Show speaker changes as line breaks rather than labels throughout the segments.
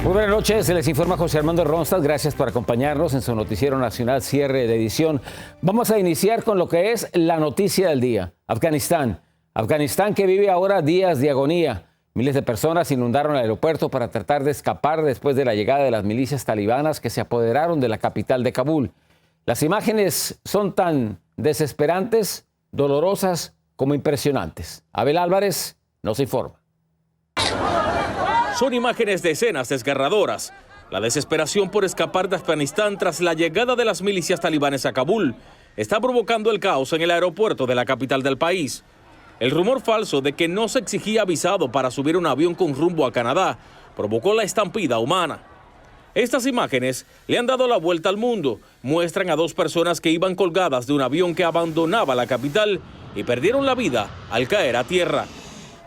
Muy buenas noches, se les informa José Armando Ronstadt. Gracias por acompañarnos en su noticiero nacional cierre de edición. Vamos a iniciar con lo que es la noticia del día. Afganistán. Afganistán que vive ahora días de agonía. Miles de personas inundaron el aeropuerto para tratar de escapar después de la llegada de las milicias talibanas que se apoderaron de la capital de Kabul. Las imágenes son tan desesperantes, dolorosas como impresionantes. Abel Álvarez nos informa.
Son imágenes de escenas desgarradoras. La desesperación por escapar de Afganistán tras la llegada de las milicias talibanes a Kabul está provocando el caos en el aeropuerto de la capital del país. El rumor falso de que no se exigía visado para subir un avión con rumbo a Canadá provocó la estampida humana. Estas imágenes le han dado la vuelta al mundo. Muestran a dos personas que iban colgadas de un avión que abandonaba la capital y perdieron la vida al caer a tierra.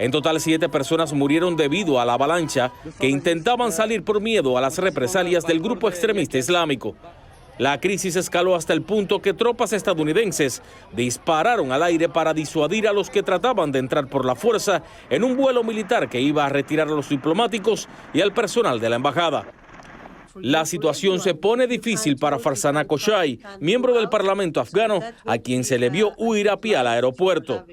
En total, 7 personas murieron debido a la avalancha que intentaban salir por miedo a las represalias del grupo extremista islámico. La crisis escaló hasta el punto que tropas estadounidenses dispararon al aire para disuadir a los que trataban de entrar por la fuerza en un vuelo militar que iba a retirar a los diplomáticos y al personal de la embajada. La situación se pone difícil para Farzana Koshai, miembro del Parlamento afgano, a quien se le vio huir a pie al aeropuerto.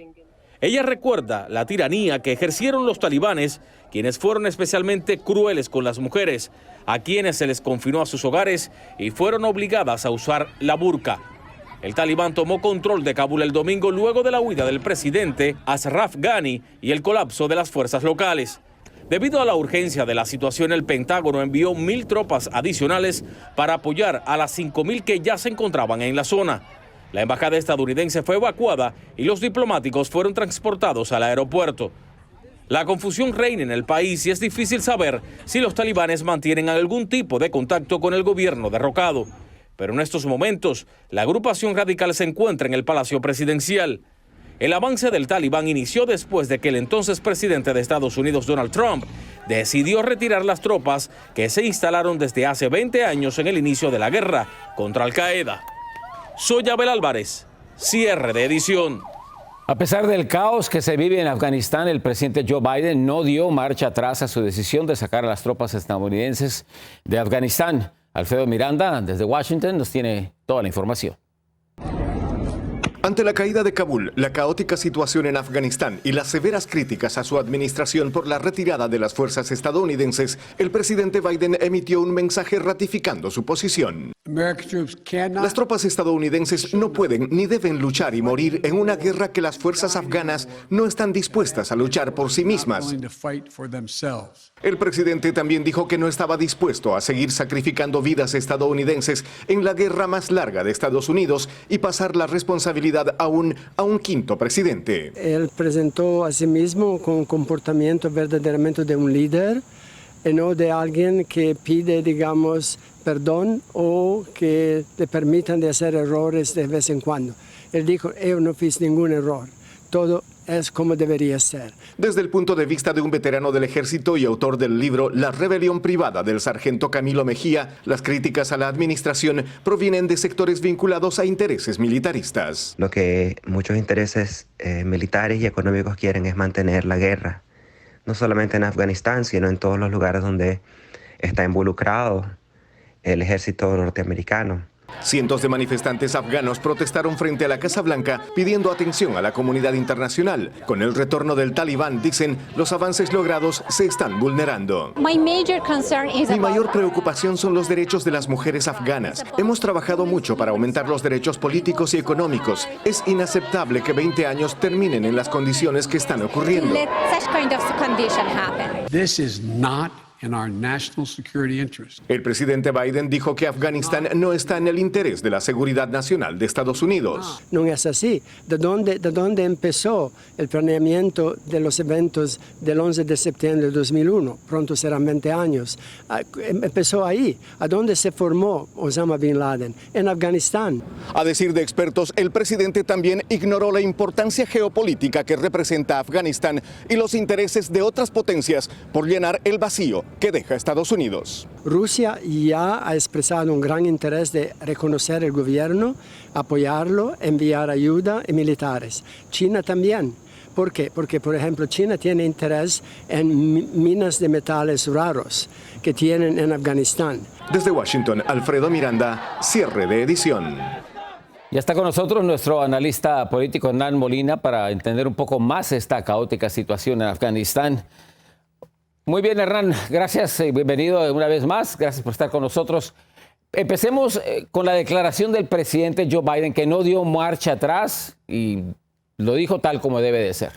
Ella recuerda la tiranía que ejercieron los talibanes, quienes fueron especialmente crueles con las mujeres, a quienes se les confinó a sus hogares y fueron obligadas a usar la burka. El talibán tomó control de Kabul el domingo luego de la huida del presidente Ashraf Ghani y el colapso de las fuerzas locales. Debido a la urgencia de la situación, el Pentágono envió 1.000 tropas adicionales para apoyar a las 5.000 que ya se encontraban en la zona. La embajada estadounidense fue evacuada y los diplomáticos fueron transportados al aeropuerto. La confusión reina en el país y es difícil saber si los talibanes mantienen algún tipo de contacto con el gobierno derrocado. Pero en estos momentos, la agrupación radical se encuentra en el Palacio Presidencial. El avance del talibán inició después de que el entonces presidente de Estados Unidos, Donald Trump, decidió retirar las tropas que se instalaron desde hace 20 años en el inicio de la guerra contra Al-Qaeda. Soy Abel Álvarez, cierre de edición.
A pesar del caos que se vive en Afganistán, el presidente Joe Biden no dio marcha atrás a su decisión de sacar a las tropas estadounidenses de Afganistán. Alfredo Miranda, desde Washington, nos tiene toda la información.
Ante la caída de Kabul, la caótica situación en Afganistán y las severas críticas a su administración por la retirada de las fuerzas estadounidenses, el presidente Biden emitió un mensaje ratificando su posición. Las tropas estadounidenses no pueden ni deben luchar y morir en una guerra que las fuerzas afganas no están dispuestas a luchar por sí mismas. El presidente también dijo que no estaba dispuesto a seguir sacrificando vidas estadounidenses en la guerra más larga de Estados Unidos y pasar la responsabilidad a un quinto presidente.
Él presentó a sí mismo con un comportamiento verdaderamente de un líder y no de alguien que pide, digamos, perdón o que le permitan de hacer errores de vez en cuando. Él dijo, yo no hice ningún error, todo es como debería ser.
Desde el punto de vista de un veterano del ejército y autor del libro La rebelión privada del sargento Camilo Mejía, las críticas a la administración provienen de sectores vinculados a intereses militaristas.
Lo que muchos intereses militares y económicos quieren es mantener la guerra, no solamente en Afganistán, sino en todos los lugares donde está involucrado el ejército norteamericano.
Cientos de manifestantes afganos protestaron frente a la Casa Blanca pidiendo atención a la comunidad internacional. Con el retorno del talibán, dicen, los avances logrados se están vulnerando. Mi mayor preocupación son los derechos de las mujeres afganas. Hemos trabajado mucho para aumentar los derechos políticos y económicos. Es inaceptable que 20 años terminen en las condiciones que están ocurriendo. El presidente Biden dijo que Afganistán no está en el interés de la seguridad nacional de Estados Unidos.
No es así. ¿De dónde empezó el planeamiento de los eventos del 11 de septiembre de 2001? Pronto serán 20 años. Empezó ahí. ¿A dónde se formó Osama Bin Laden? En Afganistán.
A decir de expertos, el presidente también ignoró la importancia geopolítica que representa Afganistán y los intereses de otras potencias por llenar el vacío que deja Estados Unidos.
Rusia ya ha expresado un gran interés de reconocer el gobierno, apoyarlo, enviar ayuda y militares. China también. ¿Por qué? Porque, por ejemplo, China tiene interés en minas de metales raros que tienen en Afganistán.
Desde Washington, Alfredo Miranda, cierre de edición.
Ya está con nosotros nuestro analista político Hernán Molina para entender un poco más esta caótica situación en Afganistán. Muy bien, Hernán, gracias y bienvenido una vez más. Gracias por estar con nosotros. Empecemos con la declaración del presidente Joe Biden, que no dio marcha atrás y lo dijo tal como debe de ser.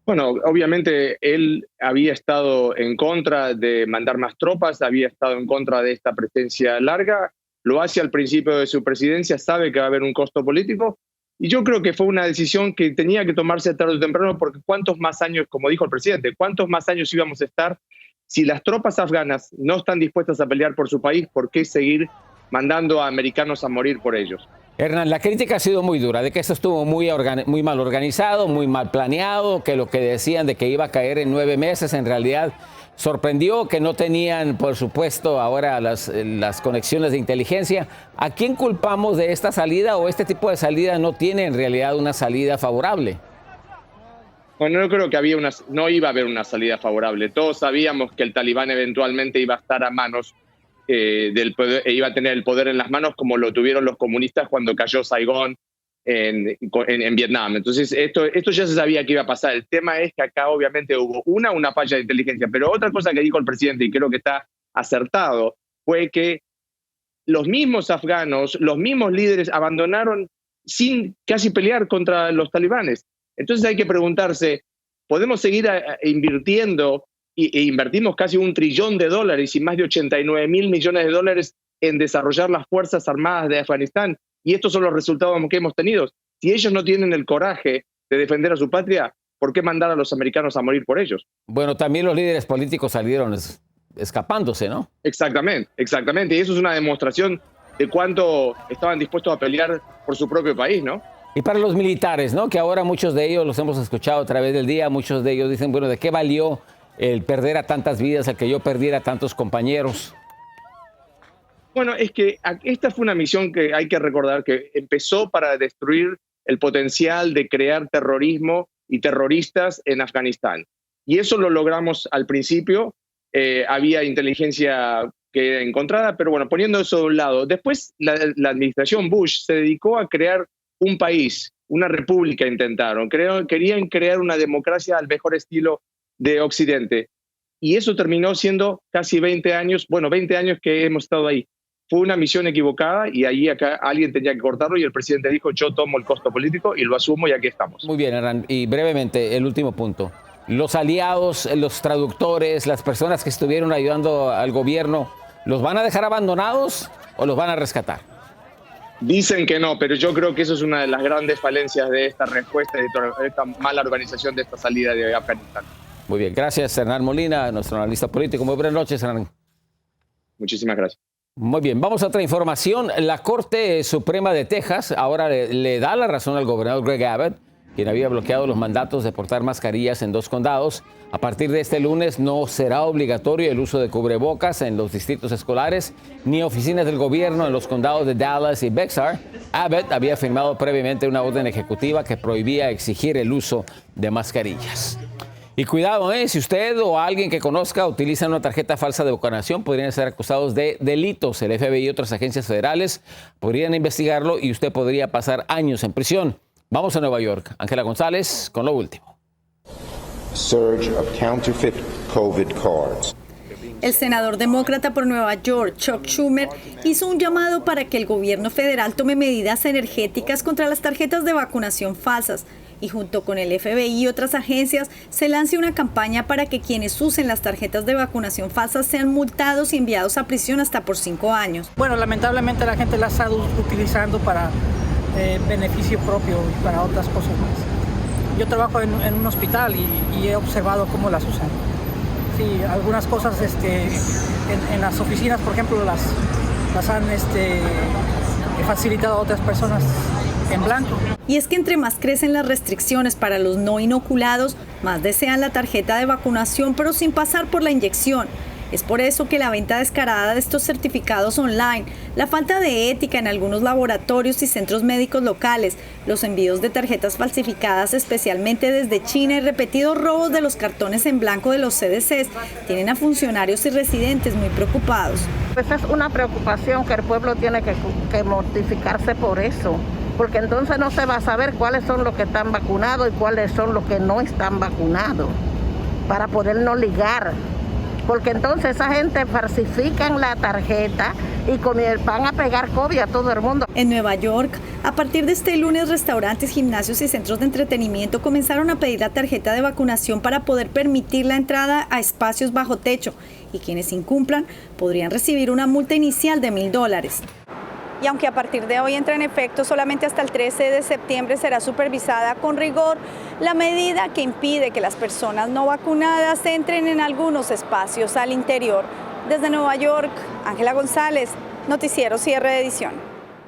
Bueno, obviamente él había estado en contra de mandar más tropas, había estado en contra de esta presencia larga, lo hace al principio de su presidencia, sabe que va a haber un costo político y yo creo que fue una decisión que tenía que tomarse tarde o temprano porque cuántos más años, como dijo el presidente, cuántos más años íbamos a estar si las tropas afganas no están dispuestas a pelear por su país, ¿por qué seguir mandando a americanos a morir por ellos?
Hernán, la crítica ha sido muy dura, de que esto estuvo muy mal organizado, muy mal planeado, que lo que decían de que iba a caer en 9 meses, en realidad sorprendió, que no tenían, por supuesto, ahora las conexiones de inteligencia. ¿A quién culpamos de esta salida o este tipo de salida no tiene en realidad una salida favorable?
Bueno, yo creo que no iba a haber una salida favorable. Todos sabíamos que el talibán eventualmente iba a estar a manos del poder, iba a tener el poder en las manos como lo tuvieron los comunistas cuando cayó Saigón en Vietnam. Entonces esto ya se sabía que iba a pasar. El tema es que acá obviamente hubo una falla de inteligencia, pero otra cosa que dijo el presidente y creo que está acertado fue que los mismos afganos, los mismos líderes abandonaron sin casi pelear contra los talibanes. Entonces hay que preguntarse, ¿podemos seguir invirtiendo? E invertimos casi $1 trillón y más de 89 mil millones de dólares en desarrollar las Fuerzas Armadas de Afganistán. Y estos son los resultados que hemos tenido. Si ellos no tienen el coraje de defender a su patria, ¿por qué mandar a los americanos a morir por ellos?
Bueno, también los líderes políticos salieron escapándose, ¿no?
Exactamente. Y eso es una demostración de cuánto estaban dispuestos a pelear por su propio país, ¿no?
Y para los militares, ¿no? Que ahora muchos de ellos los hemos escuchado a través del día, muchos de ellos dicen, bueno, ¿de qué valió el perder a tantas vidas, el que yo perdiera a tantos compañeros?
Bueno, es que esta fue una misión que hay que recordar que empezó para destruir el potencial de crear terrorismo y terroristas en Afganistán. Y eso lo logramos al principio. Había inteligencia que era encontrada, pero bueno, poniendo eso de un lado. Después la administración Bush se dedicó a crear un país, una república intentaron. Querían crear una democracia al mejor estilo de Occidente. Y eso terminó siendo casi 20 años que hemos estado ahí. Fue una misión equivocada y ahí acá alguien tenía que cortarlo y el presidente dijo, yo tomo el costo político y lo asumo y aquí estamos.
Muy bien, Hernán. Y brevemente, el último punto. Los aliados, los traductores, las personas que estuvieron ayudando al gobierno, ¿los van a dejar abandonados o los van a rescatar?
Dicen que no, pero yo creo que eso es una de las grandes falencias de esta respuesta, de esta mala organización de esta salida de Afganistán.
Muy bien, gracias Hernán Molina, nuestro analista político. Muy buenas noches, Hernán.
Muchísimas gracias.
Muy bien, vamos a otra información. La Corte Suprema de Texas ahora le da la razón al gobernador Greg Abbott, quien había bloqueado los mandatos de portar mascarillas en 2 condados. A partir de este lunes no será obligatorio el uso de cubrebocas en los distritos escolares ni oficinas del gobierno en los condados de Dallas y Bexar. Abbott había firmado previamente una orden ejecutiva que prohibía exigir el uso de mascarillas. Y cuidado, si usted o alguien que conozca utilizan una tarjeta falsa de vacunación, podrían ser acusados de delitos. El FBI y otras agencias federales podrían investigarlo y usted podría pasar años en prisión. Vamos a Nueva York. Ángela González con lo último.
Surge of counterfeit COVID cards.
El senador demócrata por Nueva York, Chuck Schumer, hizo un llamado para que el gobierno federal tome medidas energéticas contra las tarjetas de vacunación falsas y junto con el FBI y otras agencias se lance una campaña para que quienes usen las tarjetas de vacunación falsas sean multados y enviados a prisión hasta por 5 años.
Bueno, lamentablemente la gente la está utilizando para beneficio propio y para otras cosas más. Yo trabajo en un hospital y he observado cómo las usan. Sí, algunas cosas en las oficinas, por ejemplo, las han facilitado a otras personas en blanco.
Y es que entre más crecen las restricciones para los no inoculados, más desean la tarjeta de vacunación, pero sin pasar por la inyección. Es por eso que la venta descarada de estos certificados online, la falta de ética en algunos laboratorios y centros médicos locales, los envíos de tarjetas falsificadas especialmente desde China y repetidos robos de los cartones en blanco de los CDCs tienen a funcionarios y residentes muy preocupados.
Pues es una preocupación que el pueblo tiene que mortificarse por eso, porque entonces no se va a saber cuáles son los que están vacunados y cuáles son los que no están vacunados, para podernos ligar. Porque entonces esa gente falsifican la tarjeta y van a pegar COVID a todo el mundo.
En Nueva York, a partir de este lunes, restaurantes, gimnasios y centros de entretenimiento comenzaron a pedir la tarjeta de vacunación para poder permitir la entrada a espacios bajo techo, y quienes incumplan podrían recibir una multa inicial de $1,000. Y aunque a partir de hoy entra en efecto, solamente hasta el 13 de septiembre será supervisada con rigor la medida que impide que las personas no vacunadas entren en algunos espacios al interior. Desde Nueva York, Ángela González, Noticiero Cierre de Edición.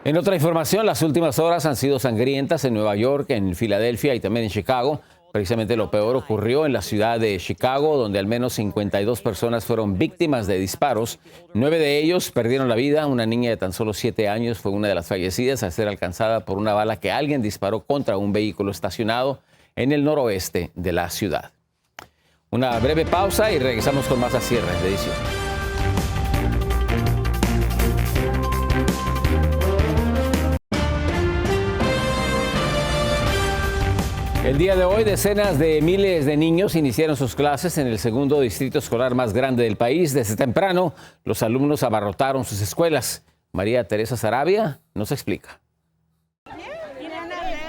En otra información, las últimas horas han sido sangrientas en Nueva York, en Filadelfia y también en Chicago. Precisamente lo peor ocurrió en la ciudad de Chicago, donde al menos 52 personas fueron víctimas de disparos. 9 de ellos perdieron la vida. Una niña de tan solo 7 años fue una de las fallecidas al ser alcanzada por una bala que alguien disparó contra un vehículo estacionado en el noroeste de la ciudad. Una breve pausa y regresamos con más a Cierre de Edición. El día de hoy, decenas de miles de niños iniciaron sus clases en el segundo distrito escolar más grande del país. Desde temprano, los alumnos abarrotaron sus escuelas. María Teresa Sarabia nos explica.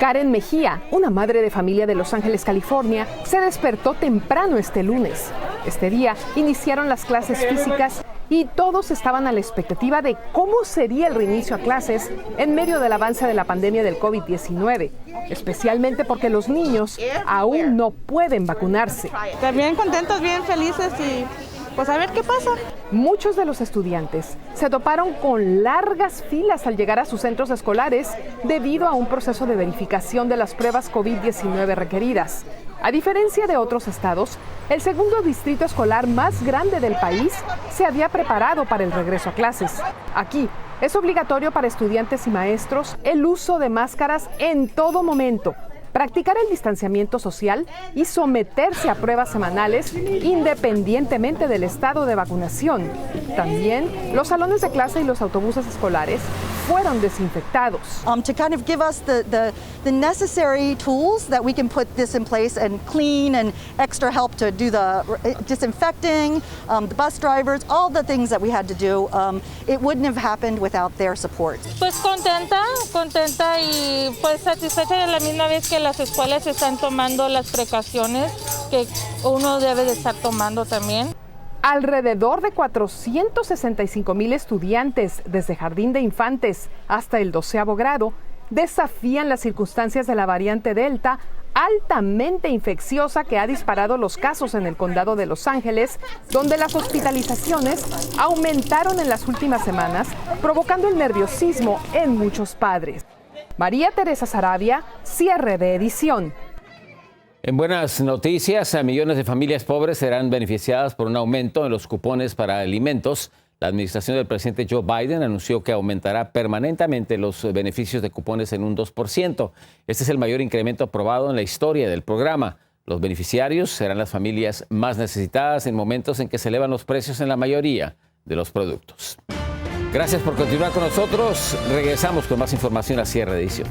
Karen Mejía, una madre de familia de Los Ángeles, California, se despertó temprano este lunes. Este día iniciaron las clases físicas y todos estaban a la expectativa de cómo sería el reinicio a clases en medio del avance de la pandemia del COVID-19, especialmente porque los niños aún no pueden vacunarse.
Bien contentos, bien felices y pues a ver qué pasa.
Muchos de los estudiantes se toparon con largas filas al llegar a sus centros escolares debido a un proceso de verificación de las pruebas COVID-19 requeridas. A diferencia de otros estados, el segundo distrito escolar más grande del país se había preparado para el regreso a clases. Aquí es obligatorio para estudiantes y maestros el uso de máscaras en todo momento, practicar el distanciamiento social y someterse a pruebas semanales independientemente del estado de vacunación. También los salones de clase y los autobuses escolares fueron desinfectados.
To kind of give us the necessary tools that we can put this in place and clean and extra help to do the disinfecting, the bus drivers, all the things that we had to do. It wouldn't have happened without their support.
Pues contenta y pues satisfecha de la misma vez que las escuelas están tomando las precauciones que uno debe de estar tomando también.
Alrededor de 465,000 estudiantes, desde jardín de infantes hasta el 12º grado, desafían las circunstancias de la variante Delta, altamente infecciosa que ha disparado los casos en el condado de Los Ángeles, donde las hospitalizaciones aumentaron en las últimas semanas, provocando el nerviosismo en muchos padres. María Teresa Sarabia, Cierre de Edición.
En buenas noticias, a millones de familias pobres serán beneficiadas por un aumento en los cupones para alimentos. La administración del presidente Joe Biden anunció que aumentará permanentemente los beneficios de cupones en un 2%. Este es el mayor incremento aprobado en la historia del programa. Los beneficiarios serán las familias más necesitadas en momentos en que se elevan los precios en la mayoría de los productos. Gracias por continuar con nosotros. Regresamos con más información a Cierre de Edición.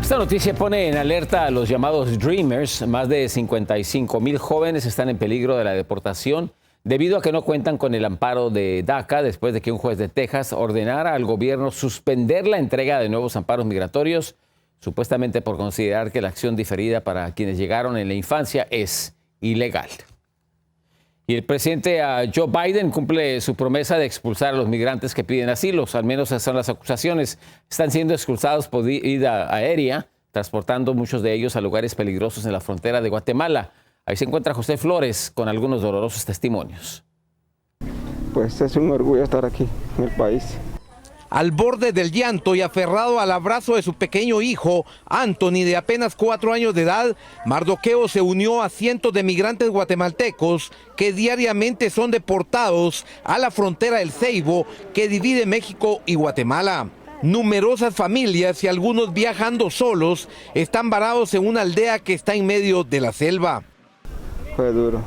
Esta noticia pone en alerta a los llamados Dreamers. Más de 55,000 jóvenes están en peligro de la deportación debido a que no cuentan con el amparo de DACA después de que un juez de Texas ordenara al gobierno suspender la entrega de nuevos amparos migratorios, supuestamente por considerar que la acción diferida para quienes llegaron en la infancia es ilegal. Y el presidente Joe Biden cumple su promesa de expulsar a los migrantes que piden asilo. Al menos esas son las acusaciones. Están siendo expulsados por vía aérea, transportando muchos de ellos a lugares peligrosos en la frontera de Guatemala. Ahí se encuentra José Flores con algunos dolorosos testimonios.
Pues es un orgullo estar aquí en el país. Al borde del llanto y aferrado al abrazo de su pequeño hijo, Anthony, de apenas 4 años de edad, Mardoqueo se unió a cientos de migrantes guatemaltecos que diariamente son deportados a la frontera del Ceibo, que divide México y Guatemala. Numerosas familias y algunos viajando solos están varados en una aldea que está en medio de la selva.
Fue duro,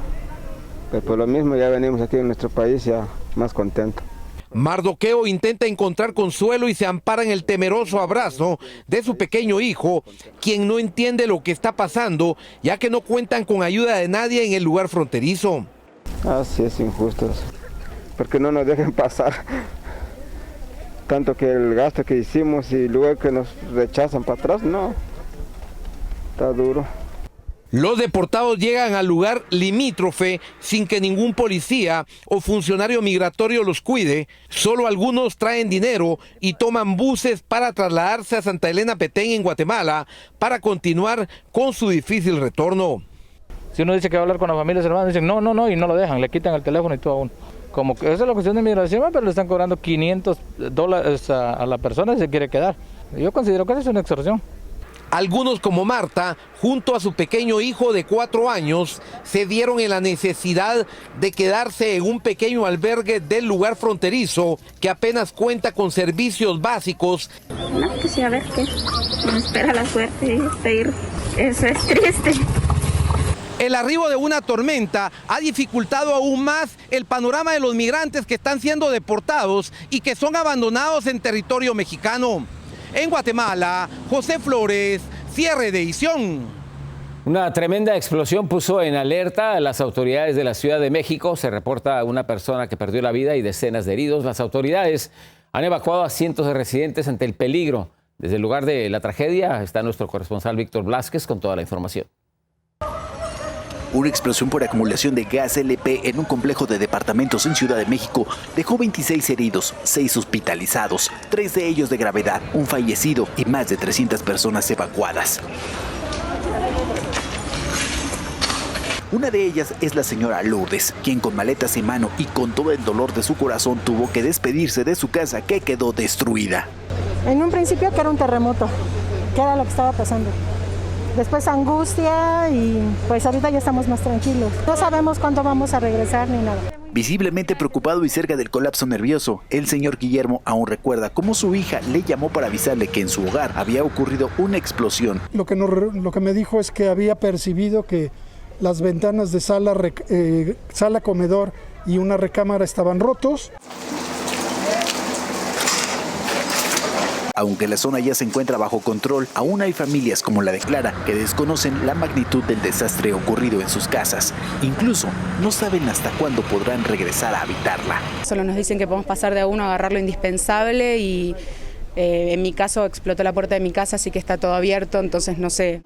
pero por lo mismo ya venimos aquí en nuestro país ya más contentos.
Mardoqueo intenta encontrar consuelo y se ampara en el temeroso abrazo de su pequeño hijo, quien no entiende lo que está pasando, ya que no cuentan con ayuda de nadie en el lugar fronterizo.
Así es injusto, porque no nos dejan pasar. Tanto que el gasto que hicimos y luego que nos rechazan para atrás, no, está duro.
Los deportados llegan al lugar limítrofe sin que ningún policía o funcionario migratorio los cuide. Solo algunos traen dinero y toman buses para trasladarse a Santa Elena Petén en Guatemala para continuar con su difícil retorno.
Si uno dice que va a hablar con la familia, hermanos dicen no, y no lo dejan, le quitan el teléfono y todo a uno. Como que esa es la cuestión de migración, pero le están cobrando $500 a la persona si se quiere quedar. Yo considero que eso es una extorsión.
Algunos, como Marta, junto a su pequeño hijo de 4 años, se vieron en la necesidad de quedarse en un pequeño albergue del lugar fronterizo que apenas cuenta con servicios básicos.
No, pues sí, a ver qué nos espera la suerte de ir. Eso es triste.
El arribo de una tormenta ha dificultado aún más el panorama de los migrantes que están siendo deportados y que son abandonados en territorio mexicano. En Guatemala, José Flores, cierre de edición.
Una tremenda explosión puso en alerta a las autoridades de la Ciudad de México. Se reporta una persona que perdió la vida y decenas de heridos. Las autoridades han evacuado a cientos de residentes ante el peligro. Desde el lugar de la tragedia está nuestro corresponsal Víctor Blázquez con toda la información.
Una explosión por acumulación de gas LP en un complejo de departamentos en Ciudad de México dejó 26 heridos, 6 hospitalizados, 3 de ellos de gravedad, un fallecido y más de 300 personas evacuadas. Una de ellas es la señora Lourdes, quien con maletas en mano y con todo el dolor de su corazón tuvo que despedirse de su casa que quedó destruida.
En un principio que era un terremoto, que era lo que estaba pasando. Después angustia y pues ahorita ya estamos más tranquilos. No sabemos cuándo vamos a regresar ni nada.
Visiblemente preocupado y cerca del colapso nervioso, el señor Guillermo aún recuerda cómo su hija le llamó para avisarle que en su hogar había ocurrido una explosión.
Lo que me dijo es que había percibido que las ventanas de sala, comedor y una recámara estaban rotos.
Aunque la zona ya se encuentra bajo control, aún hay familias como la de Clara que desconocen la magnitud del desastre ocurrido en sus casas. Incluso no saben hasta cuándo podrán regresar a habitarla.
Solo nos dicen que podemos pasar de a uno a agarrar lo indispensable y en mi caso explotó la puerta de mi casa, así que está todo abierto, entonces no sé.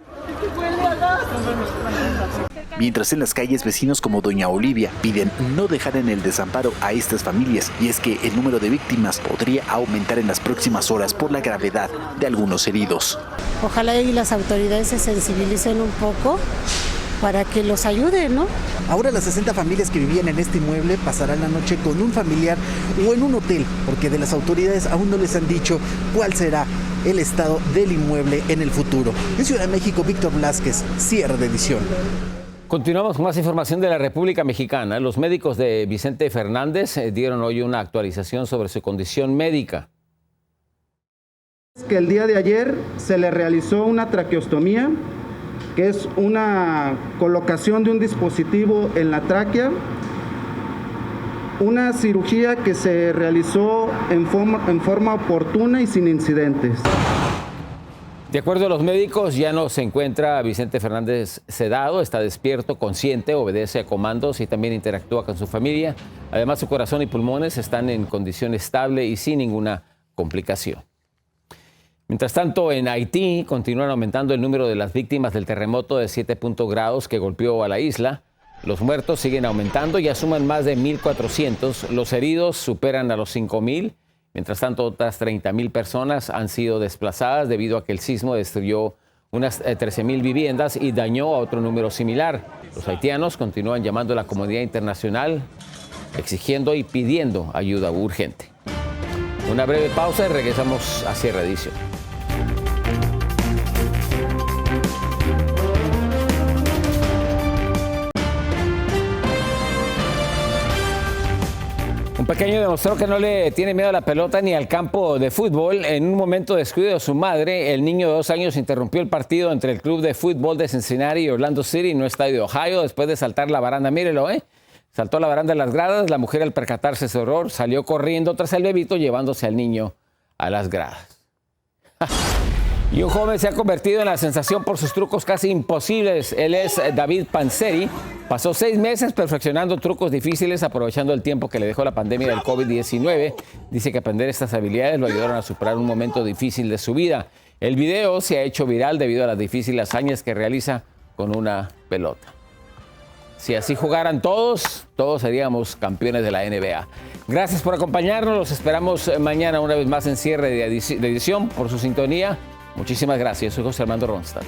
Mientras en las calles vecinos como Doña Olivia piden no dejar en el desamparo a estas familias, y es que el número de víctimas podría aumentar en las próximas horas por la gravedad de algunos heridos.
Ojalá y las autoridades se sensibilicen un poco para que los ayuden, ¿no?
Ahora las 60 familias que vivían en este inmueble pasarán la noche con un familiar o en un hotel, porque de las autoridades aún no les han dicho cuál será el estado del inmueble en el futuro. En Ciudad de México, Víctor Blázquez, cierre de edición.
Continuamos con más información de la República Mexicana. Los médicos de Vicente Fernández dieron hoy una actualización sobre su condición médica.
Que el día de ayer se le realizó una traqueostomía, que es una colocación de un dispositivo en la tráquea, una cirugía que se realizó en forma oportuna y sin incidentes.
De acuerdo a los médicos, ya no se encuentra Vicente Fernández sedado, está despierto, consciente, obedece a comandos y también interactúa con su familia. Además, su corazón y pulmones están en condición estable y sin ninguna complicación. Mientras tanto, en Haití continúan aumentando el número de las víctimas del terremoto de 7.0 grados que golpeó a la isla. Los muertos siguen aumentando, ya suman más de 1.400. Los heridos superan a los 5.000. Mientras tanto, otras 30.000 personas han sido desplazadas debido a que el sismo destruyó unas 13.000 viviendas y dañó a otro número similar. Los haitianos continúan llamando a la comunidad internacional, exigiendo y pidiendo ayuda urgente. Una breve pausa y regresamos a Cierre de Edición. Un pequeño demostró que no le tiene miedo a la pelota ni al campo de fútbol. En un momento de descuido de su madre, el niño de 2 años interrumpió el partido entre el club de fútbol de Cincinnati y Orlando City en un estadio de Ohio después de saltar la baranda. Mírelo, saltó la baranda de las gradas. La mujer, al percatarse de su error, salió corriendo tras el bebito, llevándose al niño a las gradas. Y un joven se ha convertido en la sensación por sus trucos casi imposibles. Él es David Panzeri. Pasó 6 meses perfeccionando trucos difíciles, aprovechando el tiempo que le dejó la pandemia del COVID-19. Dice que aprender estas habilidades lo ayudaron a superar un momento difícil de su vida. El video se ha hecho viral debido a las difíciles hazañas que realiza con una pelota. Si así jugaran todos seríamos campeones de la NBA. Gracias por acompañarnos. Los esperamos mañana una vez más en Cierre de Edición por su sintonía. Muchísimas gracias. Soy José Armando Ronstadt.